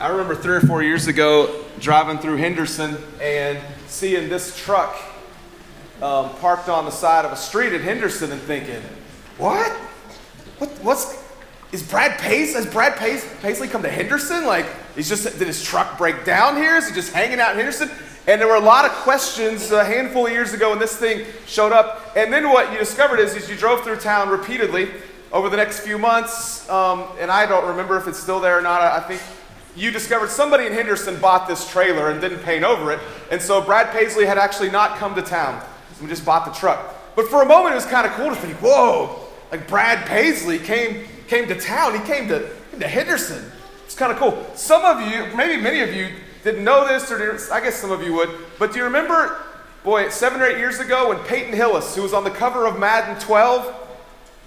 I remember 3 or 4 years ago driving through Henderson and seeing this truck parked on the side of a street in Henderson and thinking, has Brad Paisley come to Henderson? Like, did his truck break down here? Is he just hanging out in Henderson? And there were a lot of questions a handful of years ago when this thing showed up. And then what you discovered is you drove through town repeatedly over the next few months, and I don't remember if it's still there or not. I think you discovered somebody in Henderson bought this trailer and didn't paint over it. And so Brad Paisley had actually not come to town. We just bought the truck. But for a moment, it was kind of cool to think, whoa, like Brad Paisley came to town. He came to Henderson. It's kind of cool. Some of you, maybe many of you, didn't know this, or I guess some of you would, but do you remember, 7 or 8 years ago when Peyton Hillis, who was on the cover of Madden 12,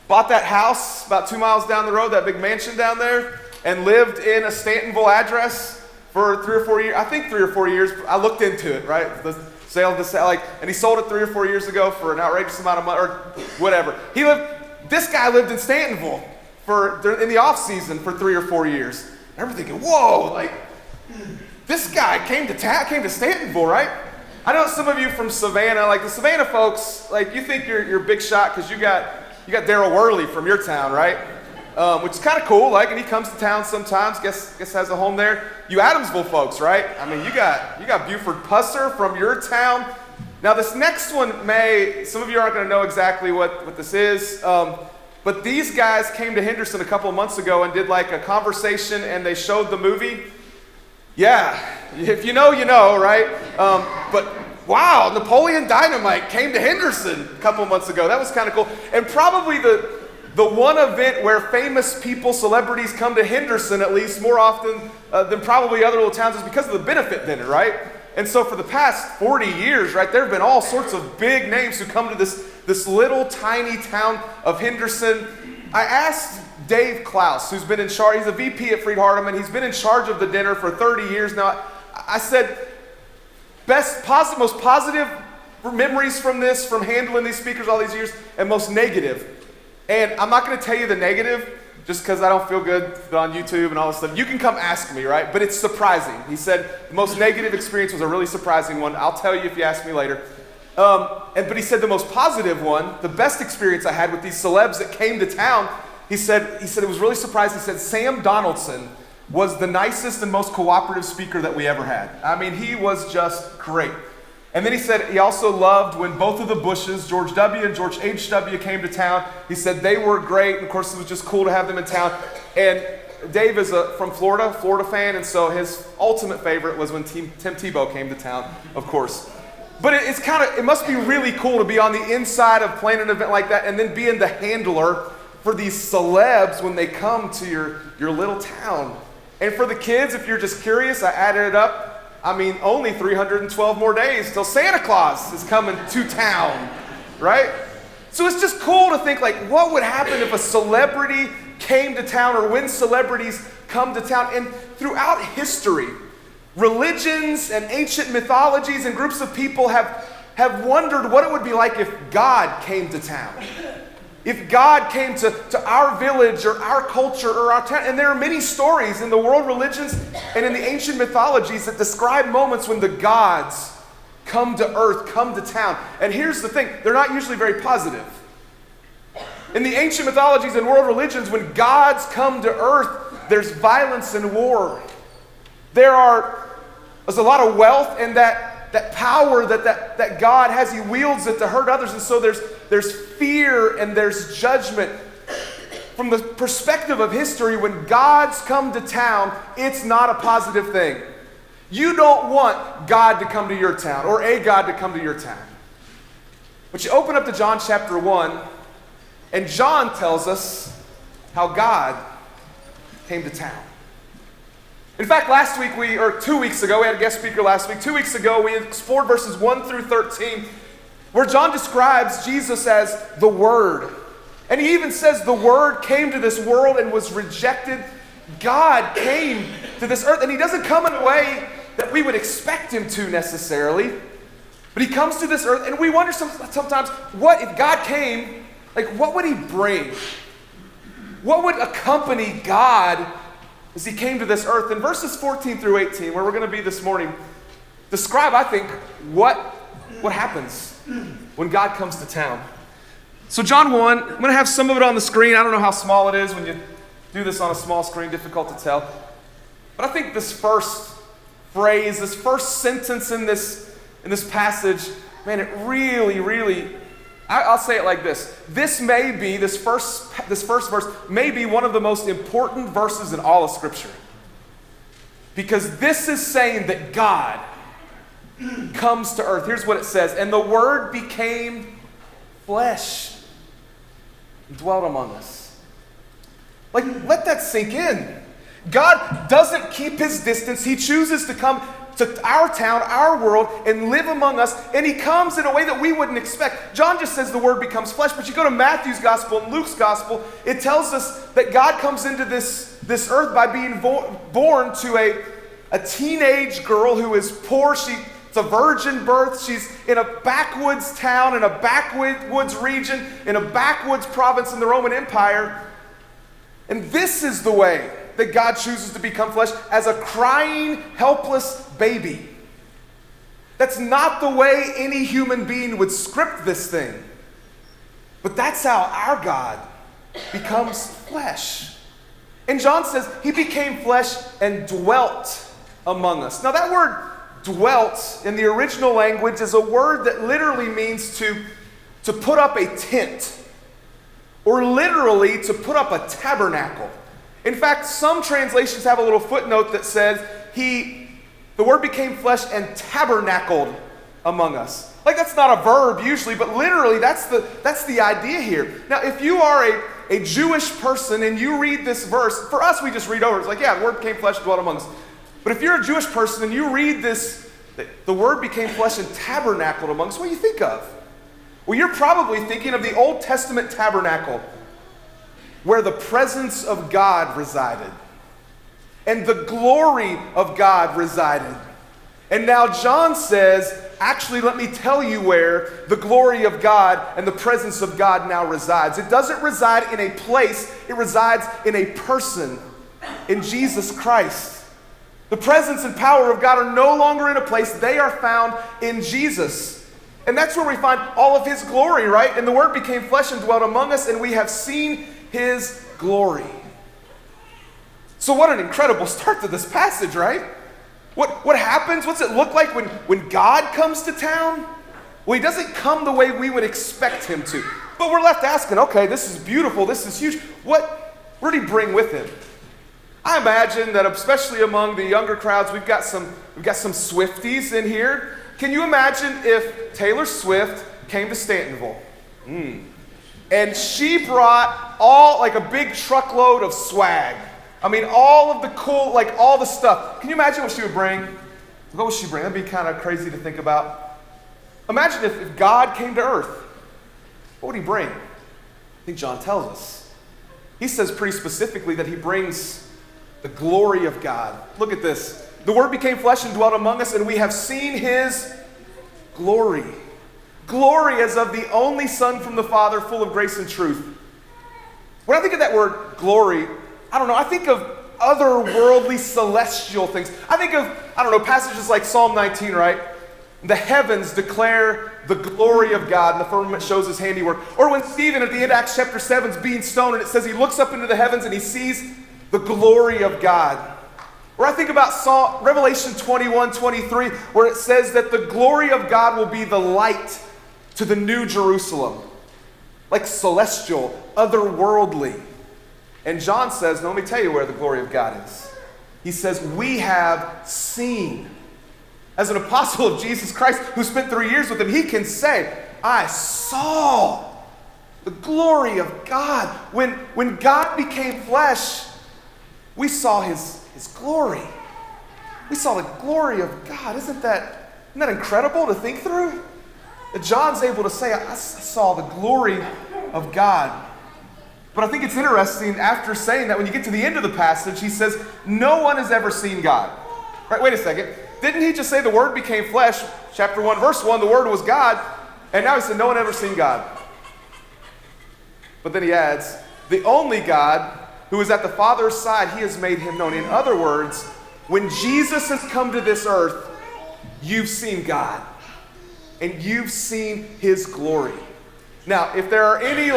bought that house about 2 miles down the road, that big mansion down there, and lived in a Stantonville address for 3 or 4 years? I think 3 or 4 years. I looked into it, right? The sale of the and he sold it 3 or 4 years ago for an outrageous amount of money, or whatever. This guy lived in Stantonville in the off season for 3 or 4 years. I remember thinking, whoa, this guy came to Stantonville, right? I know some of you from Savannah, the Savannah folks, you think you're big shot because you got Daryl Worley from your town, right? which is kind of cool. And he comes to town sometimes. Guess has a home there. You Adamsville folks, right? I mean, you got Buford Pusser from your town. Now this next one some of you aren't going to know exactly what this is, but these guys came to Henderson a couple of months ago and did like a conversation, and they showed the movie. Yeah, if you know, you know, right? But wow, Napoleon Dynamite came to Henderson a couple of months ago. That was kind of cool. And probably the one event where famous people, celebrities come to Henderson at least more often than probably other little towns is because of the benefit dinner, right? And so for the past 40 years, right, there have been all sorts of big names who come to this little tiny town of Henderson. I asked Dave Klaus, who's been in charge, he's a VP at Freed-Hardeman, he's been in charge of the dinner for 30 years now. I said, most positive memories from this, from handling these speakers all these years, and most negative. And I'm not going to tell you the negative, just because I don't feel good on YouTube and all this stuff. You can come ask me, right? But it's surprising. He said the most negative experience was a really surprising one. I'll tell you if you ask me later. But he said the most positive one, the best experience I had with these celebs that came to town, he said it was really surprising. He said Sam Donaldson was the nicest and most cooperative speaker that we ever had. I mean, he was just great. And then he said he also loved when both of the Bushes, George W. and George H.W. came to town. He said they were great, and of course it was just cool to have them in town. And Dave is from Florida fan, and so his ultimate favorite was when Tim Tebow came to town, of course. But it must be really cool to be on the inside of planning an event like that and then being the handler for these celebs when they come to your little town. And for the kids, if you're just curious, I added it up. I mean, only 312 more days till Santa Claus is coming to town, right? So it's just cool to think, like, what would happen if a celebrity came to town, or when celebrities come to town? And throughout history, religions and ancient mythologies and groups of people have wondered what it would be like if God came to town. If God came to our village or our culture or our town. And there are many stories in the world religions and in the ancient mythologies that describe moments when the gods come to earth, come to town. And here's the thing, they're not usually very positive. In the ancient mythologies and world religions, when gods come to earth, there's violence and war. There's a lot of wealth and that power that God has. He wields it to hurt others. And so there's fear and there's judgment. From the perspective of history, when gods come to town, it's not a positive thing. You don't want God to come to your town or a God to come to your town. But you open up to John chapter 1, and John tells us how God came to town. In fact, 2 weeks ago, we had a guest speaker last week. 2 weeks ago, we explored verses 1 through 13, where John describes Jesus as the Word. And he even says the Word came to this world and was rejected. God came to this earth, and he doesn't come in a way that we would expect him to necessarily. But he comes to this earth, and we wonder sometimes, what if God came, like what would he bring? What would accompany God as he came to this earth? In verses 14 through 18, where we're going to be this morning, describe, I think, what happens when God comes to town. So John 1, I'm going to have some of it on the screen. I don't know how small it is when you do this on a small screen, difficult to tell. But I think this first phrase, this first sentence in this passage, man, it really, really, I'll say it like this. This first verse may be one of the most important verses in all of Scripture. Because this is saying that God comes to earth. Here's what it says. And the Word became flesh and dwelt among us. Like, let that sink in. God doesn't keep his distance. He chooses to come to our town, our world, and live among us. And he comes in a way that we wouldn't expect. John just says the Word becomes flesh, but you go to Matthew's gospel and Luke's gospel, it tells us that God comes into this earth by being born to a teenage girl who is poor. It's a virgin birth. She's in a backwoods town, in a backwoods region, in a backwoods province in the Roman Empire. And this is the way that God chooses to become flesh, as a crying, helpless baby. That's not the way any human being would script this thing. But that's how our God becomes flesh. And John says he became flesh and dwelt among us. Now that word dwelt in the original language is a word that literally means to put up a tent, or literally to put up a tabernacle. In fact, some translations have a little footnote that says the word became flesh and tabernacled among us. Like, that's not a verb usually, but literally that's the idea here. Now, if you are a Jewish person and you read this verse, for us we just read over. It's like, yeah, the word became flesh and dwelt among us. But if you're a Jewish person and you read this, the word became flesh and tabernacled among us, what do you think of? Well, you're probably thinking of the Old Testament tabernacle, where the presence of God resided and the glory of God resided. And now John says, actually, let me tell you where the glory of God and the presence of God now resides. It doesn't reside in a place, it resides in a person, in Jesus Christ. The presence and power of God are no longer in a place, they are found in Jesus. And that's where we find all of his glory, right? And the word became flesh and dwelt among us, and we have seen his glory. So what an incredible start to this passage, right? What happens? What's it look like when God comes to town? Well, he doesn't come the way we would expect him to. But we're left asking, okay, this is beautiful, this is huge. What did he bring with him? I imagine that especially among the younger crowds, we've got some Swifties in here. Can you imagine if Taylor Swift came to Stantonville? And she brought like a big truckload of swag. I mean, all of the cool, like all the stuff. Can you imagine what she would bring? What would she bring? That'd be kind of crazy to think about. Imagine if God came to earth. What would he bring? I think John tells us. He says pretty specifically that he brings the glory of God. Look at this. The word became flesh and dwelt among us, and we have seen his glory. Glory as of the only Son from the Father, full of grace and truth. When I think of that word glory, I don't know, I think of otherworldly, celestial things. I think of, passages like Psalm 19, right? The heavens declare the glory of God, and the firmament shows his handiwork. Or when Stephen at the end of Acts chapter 7 is being stoned, and it says he looks up into the heavens and he sees the glory of God. Or I think about Revelation 21:23, where it says that the glory of God will be the light to the new Jerusalem. Like celestial, otherworldly. And John says, now let me tell you where the glory of God is. He says, we have seen. As an apostle of Jesus Christ who spent 3 years with him, he can say, I saw the glory of God. When God became flesh, we saw his glory. We saw the glory of God. Isn't that incredible to think through? That John's able to say, I saw the glory of God. But I think it's interesting after saying that when you get to the end of the passage, he says, no one has ever seen God. Right, wait a second. Didn't he just say the word became flesh? Chapter 1, verse 1, the word was God. And now he said, no one ever seen God. But then he adds, the only God who is at the Father's side, he has made him known. In other words, when Jesus has come to this earth, you've seen God. And you've seen his glory. Now, if there are any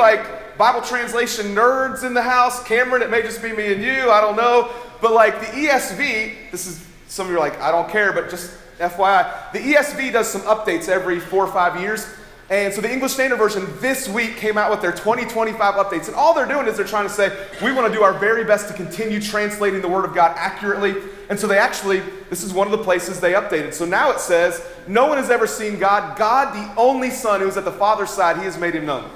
Bible translation nerds in the house, Cameron, it may just be me and you, I don't know. But the ESV, this is, some of you are like, I don't care, but just FYI, the ESV does some updates every 4 or 5 years. And so the English Standard Version this week came out with their 2025 updates. And all they're doing is they're trying to say, we want to do our very best to continue translating the Word of God accurately. And so this is one of the places they updated. So now it says, no one has ever seen God. God, the only Son who is at the Father's side, he has made him known.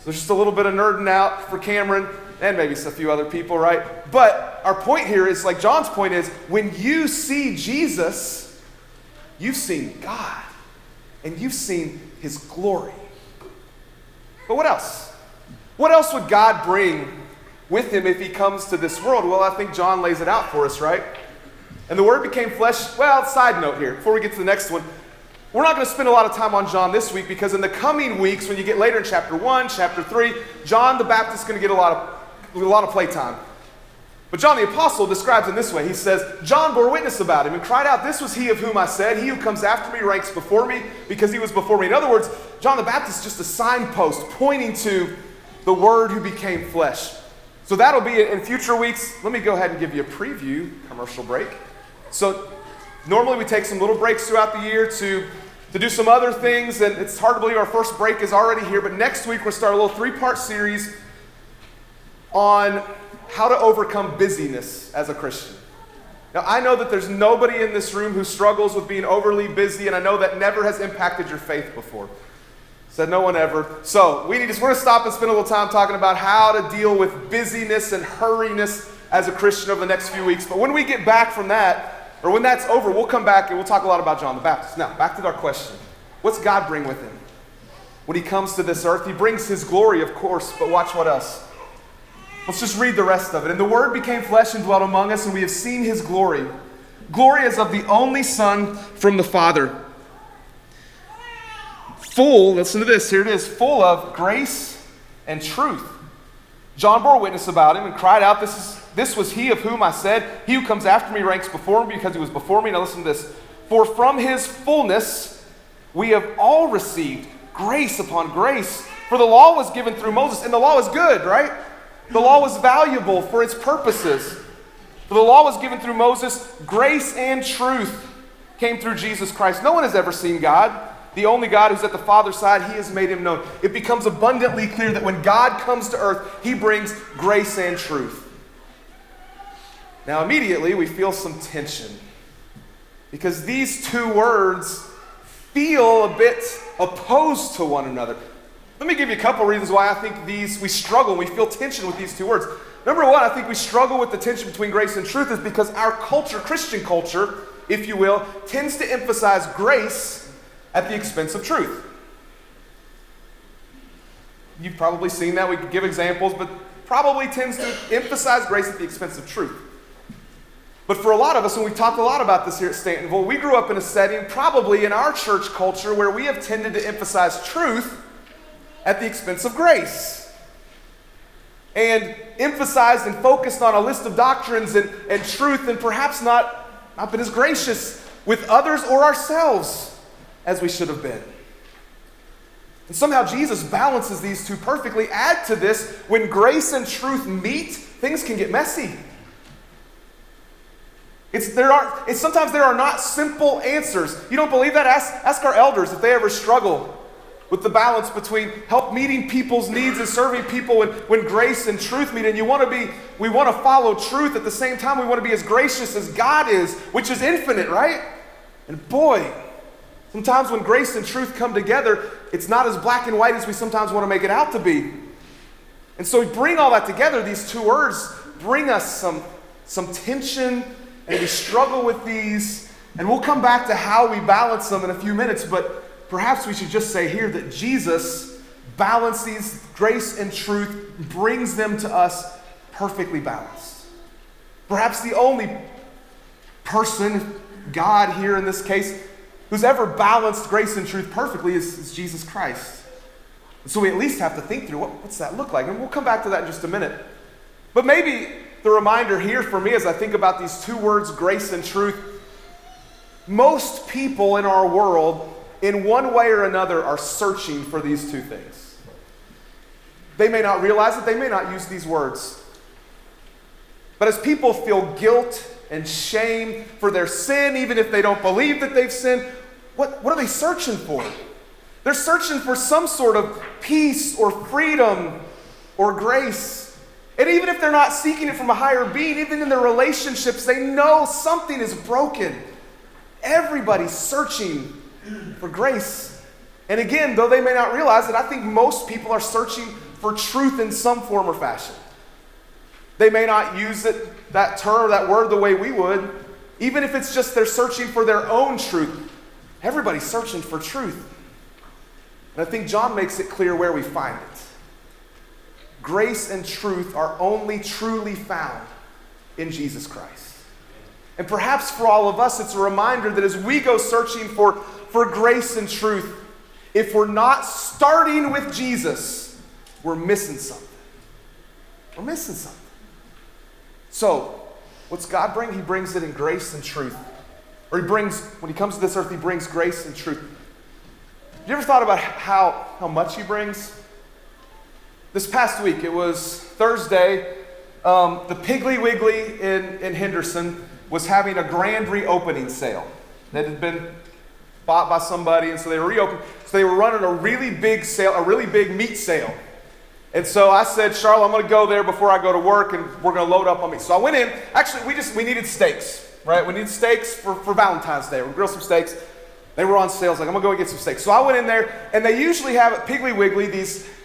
So just a little bit of nerding out for Cameron and maybe a few other people, right? But our point here is, like John's point is, when you see Jesus, you've seen God. And you've seen his glory. But what else? What else would God bring with him if he comes to this world? Well, I think John lays it out for us, right? And the word became flesh. Well, side note here, before we get to the next one, we're not going to spend a lot of time on John this week because in the coming weeks, when you get later in chapter 1, chapter 3, John the Baptist is going to get a lot of playtime. But John the Apostle describes him this way. He says, John bore witness about him and cried out, this was he of whom I said, he who comes after me ranks before me because he was before me. In other words, John the Baptist is just a signpost pointing to the Word who became flesh. So that'll be it in future weeks. Let me go ahead and give you a preview commercial break. So normally we take some little breaks throughout the year to do some other things, and it's hard to believe our first break is already here, but next week we'll start a little 3-part series on how to overcome busyness as a Christian. Now, I know that there's nobody in this room who struggles with being overly busy, and I know that never has impacted your faith before. Said no one ever. So we're going to stop and spend a little time talking about how to deal with busyness and hurriness as a Christian over the next few weeks. But when we get back from that, or when that's over, we'll come back and we'll talk a lot about John the Baptist. Now, back to our question. What's God bring with him? When he comes to this earth, he brings his glory, of course, but watch what else. Let's just read the rest of it. And the Word became flesh and dwelt among us, and we have seen his glory. Glory as of the only Son from the Father. Full, listen to this, here it is, full of grace and truth. John bore witness about him and cried out, this was he of whom I said, he who comes after me ranks before me because he was before me. Now listen to this. For from his fullness we have all received grace upon grace. For the law was given through Moses, and the law is good, right? The law was valuable for its purposes. For the law was given through Moses, grace and truth came through Jesus Christ. No one has ever seen God. The only God who's at the Father's side, he has made him known. It becomes abundantly clear that when God comes to earth, he brings grace and truth. Now immediately we feel some tension because these two words feel a bit opposed to one another. Let me give you a couple reasons why I think we struggle and we feel tension with these two words. Number one, I think we struggle with the tension between grace and truth is because our culture, Christian culture, if you will, tends to emphasize grace at the expense of truth. You've probably seen that. We could give examples, but probably tends to emphasize grace at the expense of truth. But for a lot of us, and we've talked a lot about this here at Stantonville, we grew up in a setting, probably in our church culture, where we have tended to emphasize truth at the expense of grace. And emphasized and focused on a list of doctrines and truth, and perhaps not been as gracious with others or ourselves as we should have been. And somehow Jesus balances these two perfectly. Add to this, when grace and truth meet, things can get messy. Sometimes there are not simple answers. You don't believe that? Ask our elders if they ever struggle with the balance between help meeting people's needs and serving people when grace and truth meet. And we want to follow truth at the same time. We want to be as gracious as God is, which is infinite, right? And boy, sometimes when grace and truth come together, it's not as black and white as we sometimes want to make it out to be. And so we bring all that together. These two words bring us some tension, and we struggle with these. And we'll come back to how we balance them in a few minutes, but perhaps we should just say here that Jesus balances grace and truth, brings them to us perfectly balanced. Perhaps the only person, God here in this case, who's ever balanced grace and truth perfectly is Jesus Christ. And so we at least have to think through what's that look like? And we'll come back to that in just a minute. But maybe the reminder here for me as I think about these two words, grace and truth, most people in our world, in one way or another, are searching for these two things. They may not realize it, they may not use these words. But as people feel guilt and shame for their sin, even if they don't believe that they've sinned, what are they searching for? They're searching for some sort of peace or freedom or grace. And even if they're not seeking it from a higher being, even in their relationships, they know something is broken. Everybody's searching for grace. And again, though they may not realize it, I think most people are searching for truth in some form or fashion. They may not use that term, that word the way we would. Even if it's just they're searching for their own truth. Everybody's searching for truth. And I think John makes it clear where we find it. Grace and truth are only truly found in Jesus Christ. And perhaps for all of us, it's a reminder that as we go searching for grace and truth, if we're not starting with Jesus, we're missing something. We're missing something. So, what's God bring? He brings it in grace and truth. Or when he comes to this earth, he brings grace and truth. Have you ever thought about how much he brings? This past week, it was Thursday, the Piggly Wiggly in Henderson was having a grand reopening sale. That had been bought by somebody, and so they were reopening. So they were running a really big sale, a really big meat sale. And so I said, Charlotte, I'm going to go there before I go to work, and we're going to load up on meat. So I went in. Actually, we needed steaks, right? We needed steaks for Valentine's Day. We're going to grill some steaks. They were on sale. I was like, I'm going to go get some steaks. So I went in there, and they usually have at Piggly Wiggly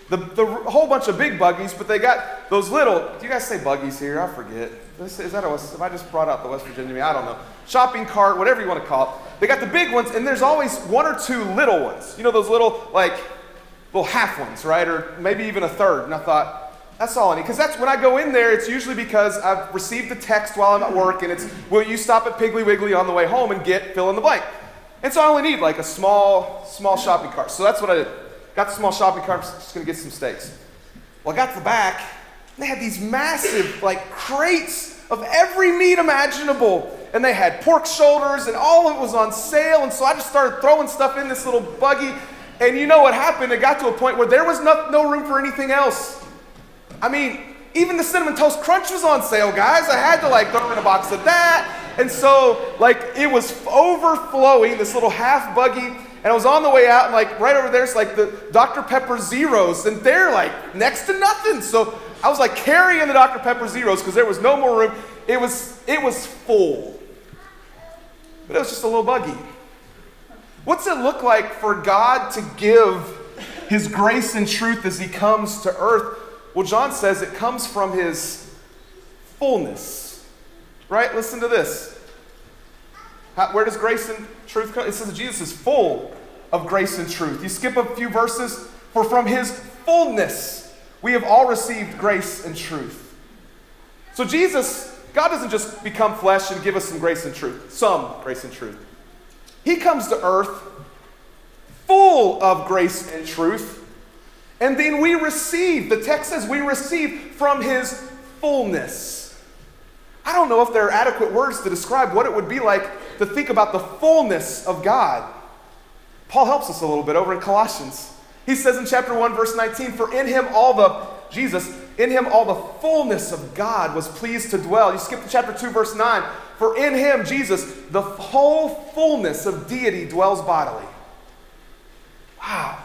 the whole bunch of big buggies, but they got those little, do you guys say buggies here? I forget. Have I just brought out the West Virginia to me? I don't know. Shopping cart, whatever you want to call it. They got the big ones, and there's always one or two little ones. You know, those little half ones, right? Or maybe even a third. And I thought, that's all I need. Because that's when I go in there, it's usually because I've received a text while I'm at work, and it's, will you stop at Piggly Wiggly on the way home and get fill in the blank? And so I only need like a small shopping cart. So that's what I did. Got the small shopping cart, I'm just going to get some steaks. Well, I got to the back, and they had these massive, crates of every meat imaginable. And they had pork shoulders, and all of it was on sale. And so I just started throwing stuff in this little buggy. And you know what happened? It got to a point where there was no room for anything else. I mean, even the Cinnamon Toast Crunch was on sale, guys. I had to throw in a box of that. And so it was overflowing, this little half buggy. And I was on the way out, and right over there's the Dr. Pepper Zeros, and they're next to nothing. So I was carrying the Dr. Pepper Zeros because there was no more room. It was full. But it was just a little buggy. What's it look like for God to give His grace and truth as He comes to earth? Well, John says it comes from His fullness. Right? Listen to this. Where does grace and truth come? It says that Jesus is full of grace and truth. You skip a few verses, for from His fullness we have all received grace and truth. So God doesn't just become flesh and give us some grace and truth, some grace and truth. He comes to earth full of grace and truth, and then we receive, the text says we receive from His fullness. I don't know if there are adequate words to describe what it would be like to think about the fullness of God. Paul helps us a little bit over in Colossians. He says in chapter 1, verse 19, for in Him all the fullness of God was pleased to dwell. You skip to chapter 2, verse 9. For in Him, Jesus, the whole fullness of deity dwells bodily. Wow.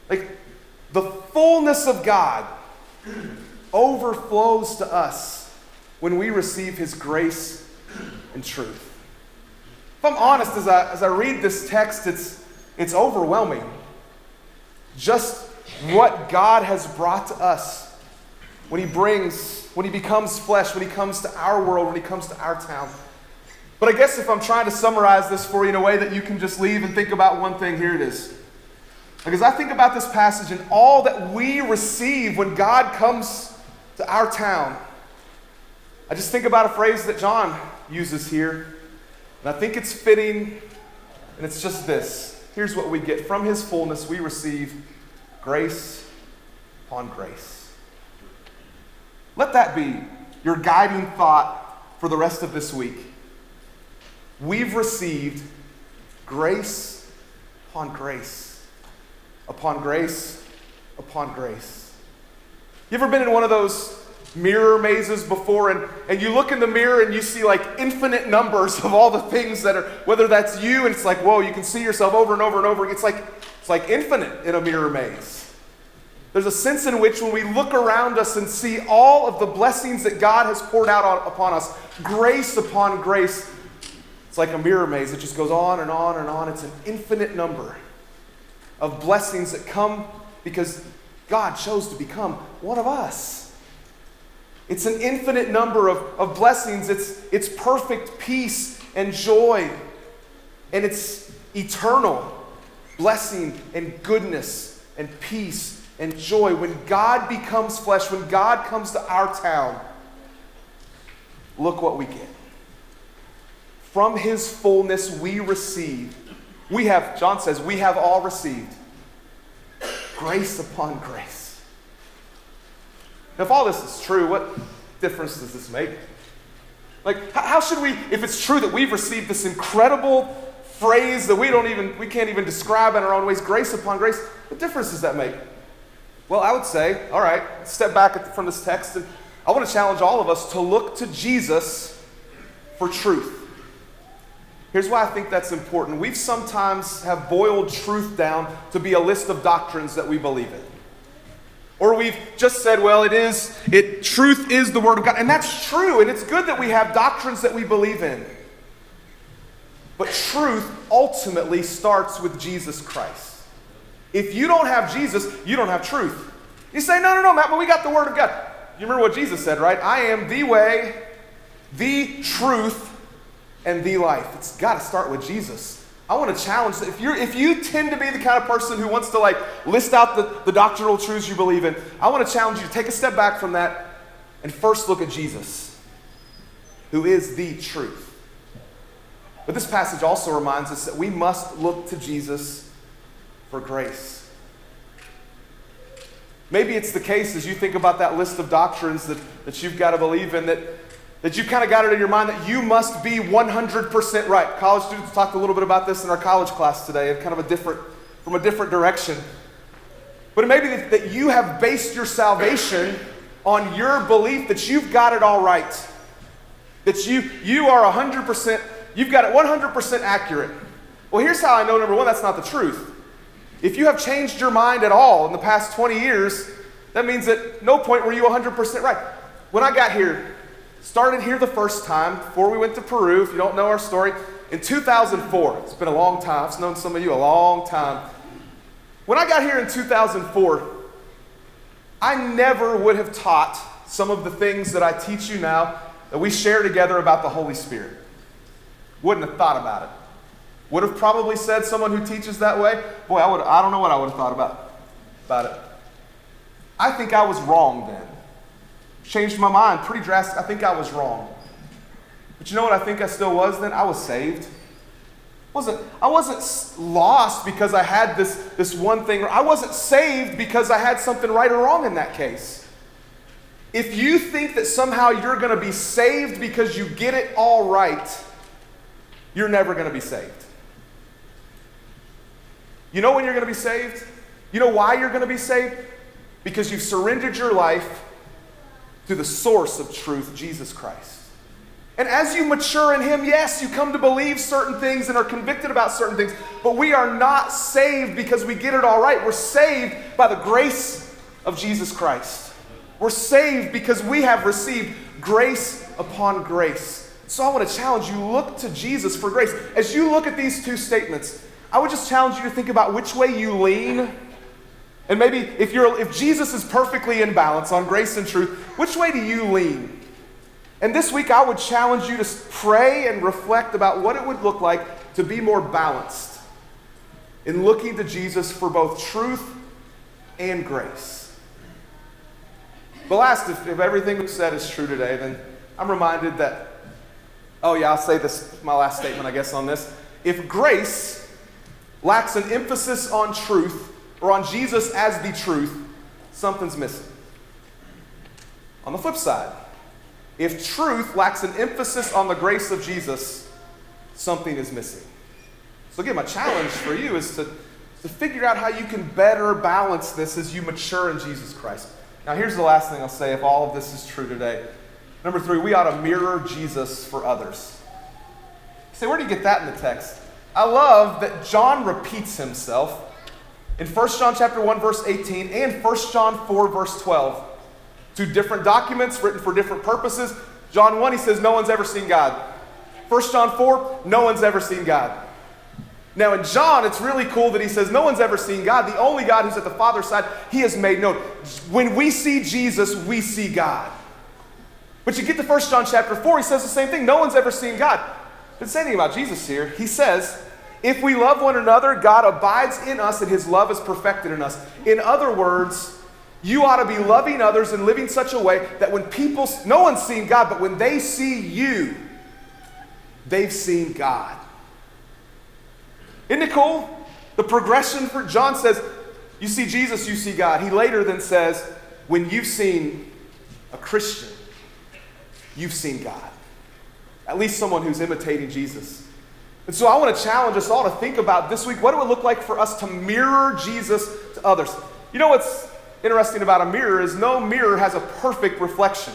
The fullness of God overflows to us when we receive His grace and truth. If I'm honest, as I read this text, it's overwhelming. Just what God has brought to us when He becomes flesh, when He comes to our world, when He comes to our town. But I guess if I'm trying to summarize this for you in a way that you can just leave and think about one thing, here it is. Because I think about this passage and all that we receive when God comes to our town, I just think about a phrase that John uses here, and I think it's fitting, and it's just this. Here's what we get. From His fullness, we receive grace upon grace. Let that be your guiding thought for the rest of this week. We've received grace upon grace, upon grace, upon grace. You ever been in one of those mirror mazes before, and you look in the mirror and you see infinite numbers of all the things that are, whether that's you, and it's whoa, you can see yourself over and over and over. It's like infinite in a mirror maze. There's a sense in which when we look around us and see all of the blessings that God has poured out upon us, grace upon grace, it's like a mirror maze. It just goes on and on and on. It's an infinite number of blessings that come because God chose to become one of us. It's an infinite number of blessings. It's perfect peace and joy. And it's eternal blessing and goodness and peace and joy. When God becomes flesh, when God comes to our town, look what we get. From His fullness we receive. John says, we have all received grace upon grace. Now, if all this is true, what difference does this make? How should we, if it's true that we've received this incredible phrase that we can't even describe in our own ways, grace upon grace, what difference does that make? Well, I would say, all right, step back from this text, and I want to challenge all of us to look to Jesus for truth. Here's why I think that's important. We've sometimes have boiled truth down to be a list of doctrines that we believe in. Or we've just said, well, truth is the Word of God. And that's true, and it's good that we have doctrines that we believe in. But truth ultimately starts with Jesus Christ. If you don't have Jesus, you don't have truth. You say, no, Matt, but we got the Word of God. You remember what Jesus said, right? I am the way, the truth, and the life. It's got to start with Jesus. I want to challenge that. If you tend to be the kind of person who wants to list out the doctrinal truths you believe in, I want to challenge you to take a step back from that and first look at Jesus, who is the truth. But this passage also reminds us that we must look to Jesus for grace. Maybe it's the case as you think about that list of doctrines that you've got to believe in, that you've kind of got it in your mind that you must be 100% right. College students talked a little bit about this in our college class today, and kind of from a different direction. But it may be that you have based your salvation on your belief that you've got it all right. That you are 100%, you've got it 100% accurate. Well, here's how I know, number one, that's not the truth. If you have changed your mind at all in the past 20 years, that means at no point were you 100% right. When I got here, started here the first time, before we went to Peru, if you don't know our story, in 2004. It's been a long time. I've known some of you a long time. When I got here in 2004, I never would have taught some of the things that I teach you now that we share together about the Holy Spirit. Wouldn't have thought about it. Would have probably said someone who teaches that way, boy, I don't know what I would have thought about it. I think I was wrong then. Changed my mind pretty drastic. I think I was wrong. But you know what I think I still was then? I was saved. I wasn't lost because I had this one thing. I wasn't saved because I had something right or wrong in that case. If you think that somehow you're going to be saved because you get it all right, you're never going to be saved. You know when you're going to be saved? You know why you're going to be saved? Because you've surrendered your life to the source of truth, Jesus Christ. And as you mature in Him, yes, you come to believe certain things and are convicted about certain things, but we are not saved because we get it all right. We're saved by the grace of Jesus Christ. We're saved because we have received grace upon grace. So I want to challenge you, look to Jesus for grace. As you look at these two statements, I would just challenge you to think about which way you lean. And maybe if Jesus is perfectly in balance on grace and truth, which way do you lean? And this week I would challenge you to pray and reflect about what it would look like to be more balanced in looking to Jesus for both truth and grace. But last, if everything we've said is true today, then I'm reminded that, I'll say this, my last statement I guess on this. If grace lacks an emphasis on truth or on Jesus as the truth, something's missing. On the flip side, if truth lacks an emphasis on the grace of Jesus, something is missing. So again, my challenge for you is to figure out how you can better balance this as you mature in Jesus Christ. Now here's the last thing I'll say if all of this is true today. Number 3, we ought to mirror Jesus for others. You say, where do you get that in the text? I love that John repeats himself in 1 John chapter 1, verse 18 and 1 John 4, verse 12. Two different documents written for different purposes. John 1, he says, no one's ever seen God. 1 John 4, no one's ever seen God. Now in John, it's really cool that he says, no one's ever seen God. The only God who's at the Father's side, He has made known. When we see Jesus, we see God. But you get to 1 John chapter 4, he says the same thing. No one's ever seen God. Doesn't say anything about Jesus here. He says, if we love one another, God abides in us and His love is perfected in us. In other words, you ought to be loving others and living such a way that when no one's seen God, but when they see you, they've seen God. Isn't it cool? The progression for John says, you see Jesus, you see God. He later then says, when you've seen a Christian, you've seen God. At least someone who's imitating Jesus. And so I want to challenge us all to think about this week, what it would look like for us to mirror Jesus to others. You know what's interesting about a mirror is no mirror has a perfect reflection.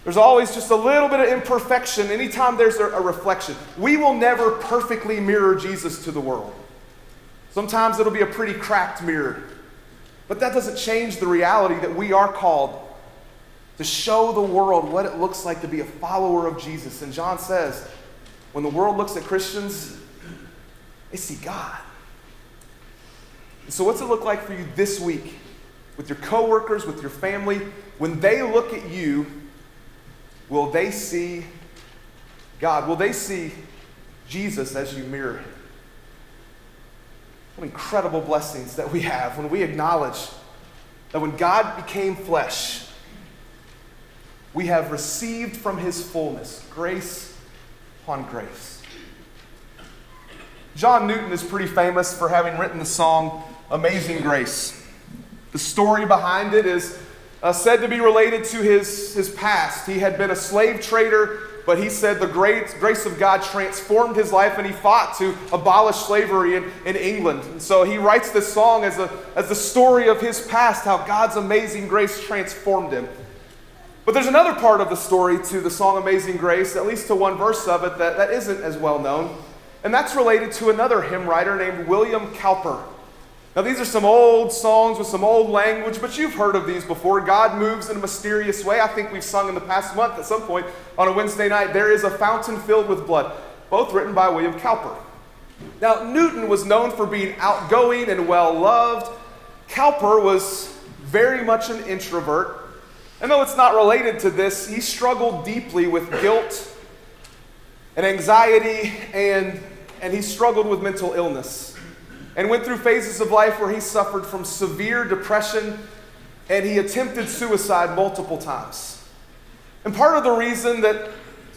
There's always just a little bit of imperfection anytime there's a reflection. We will never perfectly mirror Jesus to the world. Sometimes it'll be a pretty cracked mirror. But that doesn't change the reality that we are called to show the world what it looks like to be a follower of Jesus. And John says, when the world looks at Christians, they see God. And so what's it look like for you this week with your coworkers, with your family? When they look at you, will they see God? Will they see Jesus as you mirror him? What incredible blessings that we have when we acknowledge that when God became flesh, we have received from his fullness grace upon grace. John Newton is pretty famous for having written the song Amazing Grace. The story behind it is said to be related to his past. He had been a slave trader, but he said the great grace of God transformed his life, and he fought to abolish slavery in England. And so he writes this song as the story of his past, how God's amazing grace transformed him. But there's another part of the story to the song Amazing Grace, at least to one verse of it, that isn't as well known. And that's related to another hymn writer named William Cowper. Now these are some old songs with some old language, but you've heard of these before. God moves in a mysterious way. I think we've sung in the past month at some point on a Wednesday night, There is a Fountain Filled with Blood, both written by William Cowper. Now Newton was known for being outgoing and well-loved. Cowper was very much an introvert. And though it's not related to this, he struggled deeply with guilt and anxiety, and he struggled with mental illness. And went through phases of life where he suffered from severe depression, and he attempted suicide multiple times. And part of the reason that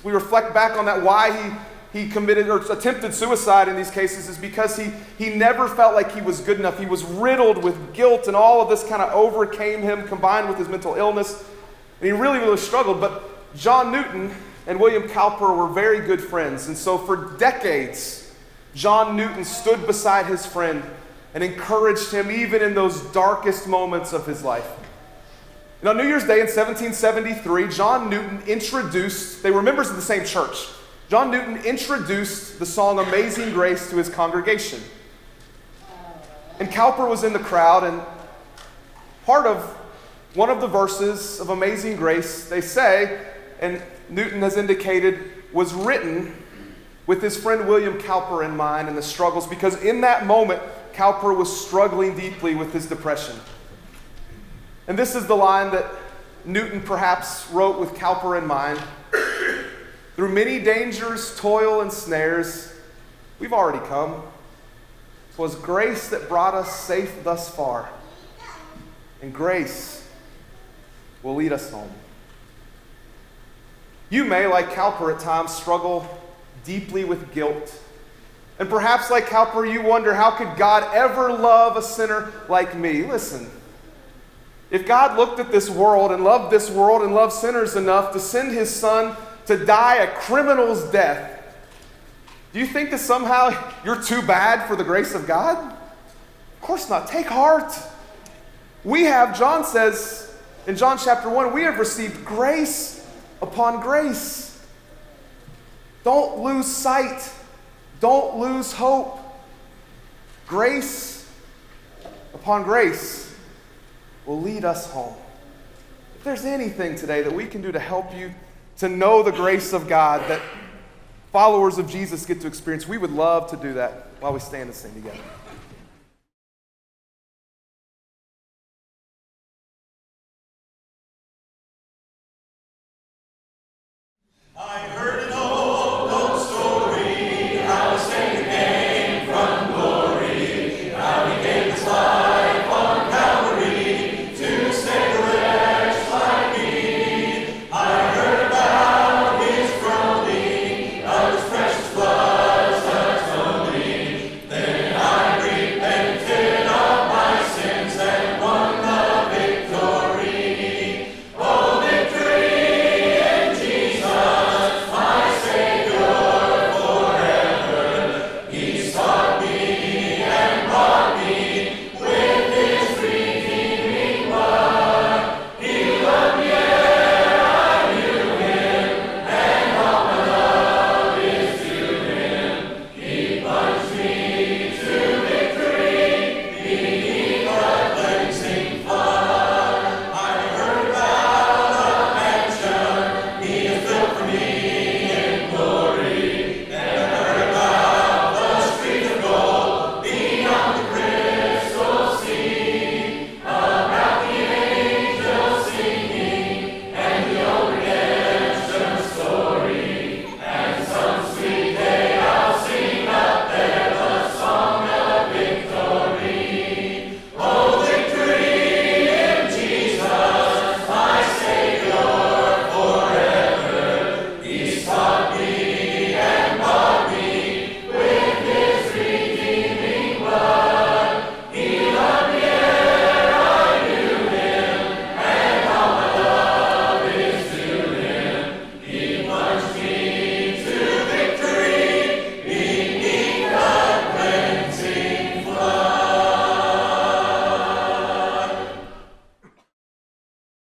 we reflect back on that, why he committed or attempted suicide in these cases, is because he never felt like he was good enough. He was riddled with guilt, and all of this kind of overcame him, combined with his mental illness. And he really, really struggled. But John Newton and William Cowper were very good friends. And so for decades, John Newton stood beside his friend and encouraged him even in those darkest moments of his life. And on New Year's Day in 1773, John Newton introduced, they were members of the same church. John Newton introduced the song Amazing Grace to his congregation. And Cowper was in the crowd, and part of one of the verses of Amazing Grace, they say, and Newton has indicated, was written with his friend William Cowper in mind and the struggles, because in that moment, Cowper was struggling deeply with his depression. And this is the line that Newton perhaps wrote with Cowper in mind. Through many dangers, toil, and snares, we've already come. 'Twas grace that brought us safe thus far, and grace will lead us home. You may, like Cowper at times, struggle deeply with guilt. And perhaps like Cowper, you wonder, how could God ever love a sinner like me? Listen, if God looked at this world and loved sinners enough to send his son to die a criminal's death, do you think that somehow you're too bad for the grace of God? Of course not. Take heart. We have, John says in John chapter 1, we have received grace upon grace. Don't lose sight. Don't lose hope. Grace upon grace will lead us home. If there's anything today that we can do to help you to know the grace of God that followers of Jesus get to experience, we would love to do that while we stand and sing together.